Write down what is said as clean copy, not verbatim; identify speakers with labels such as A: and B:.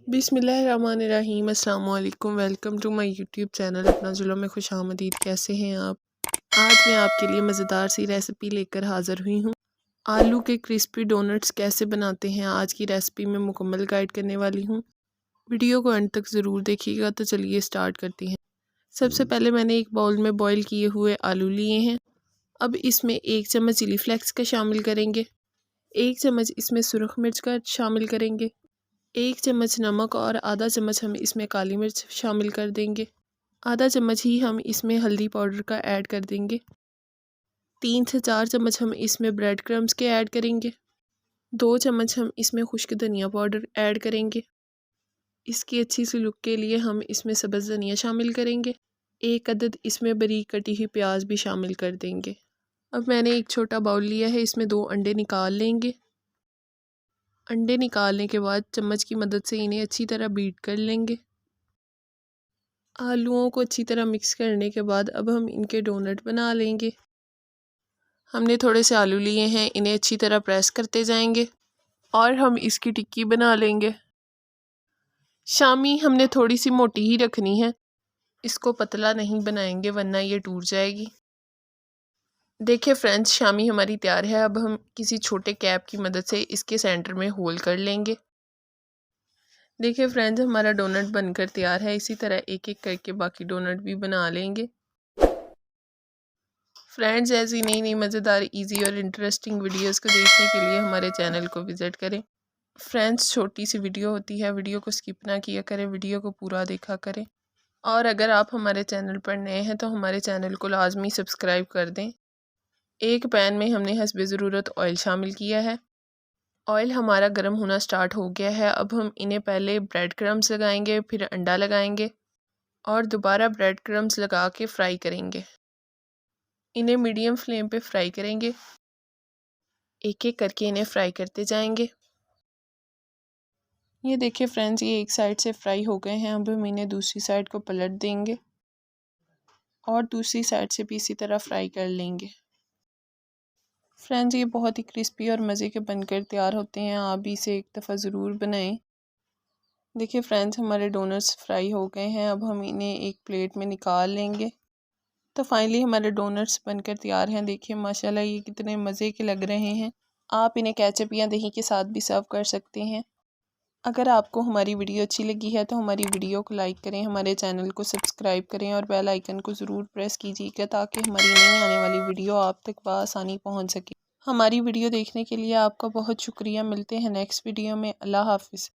A: बिस्मिल्लाहिर्रहमानिर्रहीम। अस्सलाम वालेकुम। Welcome to my YouTube channel अपना जुल्म में खुशामदीद। कैसे हैं आप? आज मैं आपके लिए मज़ेदार सी रेसिपी लेकर हाज़िर हुई हूँ। आलू के क्रिस्पी डोनट्स कैसे बनाते हैं आज की रेसिपी में मुकम्मल गाइड करने वाली हूँ। वीडियो को अंत तक ज़रूर देखिएगा। तो चलिए स्टार्ट करती हैं। सबसे पहले मैंने एक बाउल में बॉयल किए हुए आलू लिए हैं। अब इसमें 1 चम्मच चिली फ्लेक्स का शामिल करेंगे, 1 चम्मच इसमें सुरख मिर्च का शामिल करेंगे, 1 चम्मच नमक और आधा चम्मच हम इसमें काली मिर्च शामिल कर देंगे। आधा चम्मच ही हम इसमें हल्दी पाउडर का ऐड कर देंगे। 3 से 4 चम्मच हम इसमें ब्रेड क्रम्स के ऐड करेंगे। 2 चम्मच हम इसमें खुश्क धनिया पाउडर ऐड करेंगे। इसकी अच्छी सी लुक के लिए हम इसमें सब्ज़ धनिया शामिल करेंगे। 1 अदद इसमें बारीक कटी हुई प्याज भी शामिल कर देंगे। अब मैंने एक छोटा बाउल लिया है, इसमें 2 अंडे निकाल लेंगे। अंडे निकालने के बाद चम्मच की मदद से इन्हें अच्छी तरह बीट कर लेंगे। आलूओं को अच्छी तरह मिक्स करने के बाद अब हम इनके डोनट बना लेंगे। हमने थोड़े से आलू लिए हैं, इन्हें अच्छी तरह प्रेस करते जाएंगे और हम इसकी टिक्की बना लेंगे। शामी हमने थोड़ी सी मोटी ही रखनी है, इसको पतला नहीं बनाएंगे वरना ये टूट जाएगी। देखिए फ्रेंड्स, शामी हमारी तैयार है। अब हम किसी छोटे कैप की मदद से इसके सेंटर में होल कर लेंगे। देखिए फ्रेंड्स, हमारा डोनट बनकर तैयार है। इसी तरह एक एक करके बाकी डोनट भी बना लेंगे। फ्रेंड्स, ऐसी नई नई मज़ेदार इजी और इंटरेस्टिंग वीडियोस को देखने के लिए हमारे चैनल को विज़िट करें। फ्रेंड्स, छोटी सी वीडियो होती है, वीडियो को स्किप ना किया करें, वीडियो को पूरा देखा करें। और अगर आप हमारे चैनल पर नए हैं तो हमारे चैनल को लाजमी सब्सक्राइब कर दें। एक पैन में हमने हस्बे ज़रूरत ऑयल शामिल किया है। ऑयल हमारा गर्म होना स्टार्ट हो गया है। अब हम इन्हें पहले ब्रेड क्रम्स लगाएंगे, फिर अंडा लगाएंगे और दोबारा ब्रेड क्रम्स लगा के फ्राई करेंगे। इन्हें मीडियम फ्लेम पे फ्राई करेंगे। एक एक करके इन्हें फ्राई करते जाएंगे। ये देखिए फ्रेंड्स, ये एक साइड से फ्राई हो गए हैं। अब हम इन्हें दूसरी साइड को पलट देंगे और दूसरी साइड से भी इसी तरह फ्राई कर लेंगे। फ्रेंड्स, ये बहुत ही क्रिस्पी और मज़े के बनकर तैयार होते हैं। आप भी इसे एक दफ़ा ज़रूर बनाएं। देखिए फ्रेंड्स, हमारे डोनट्स फ्राई हो गए हैं। अब हम इन्हें एक प्लेट में निकाल लेंगे। तो फाइनली हमारे डोनट्स बनकर तैयार हैं। देखिए माशाल्लाह, ये कितने मज़े के लग रहे हैं। आप इन्हें केचप या दही के साथ भी सर्व कर सकते हैं। अगर आपको हमारी वीडियो अच्छी लगी है तो हमारी वीडियो को लाइक करें, हमारे चैनल को सब्सक्राइब करें और बेल आइकन को ज़रूर प्रेस कीजिएगा ताकि हमारी नई आने वाली वीडियो आप तक बआसानी पहुंच सके। हमारी वीडियो देखने के लिए आपका बहुत शुक्रिया। मिलते हैं नेक्स्ट वीडियो में। अल्लाह हाफिज़।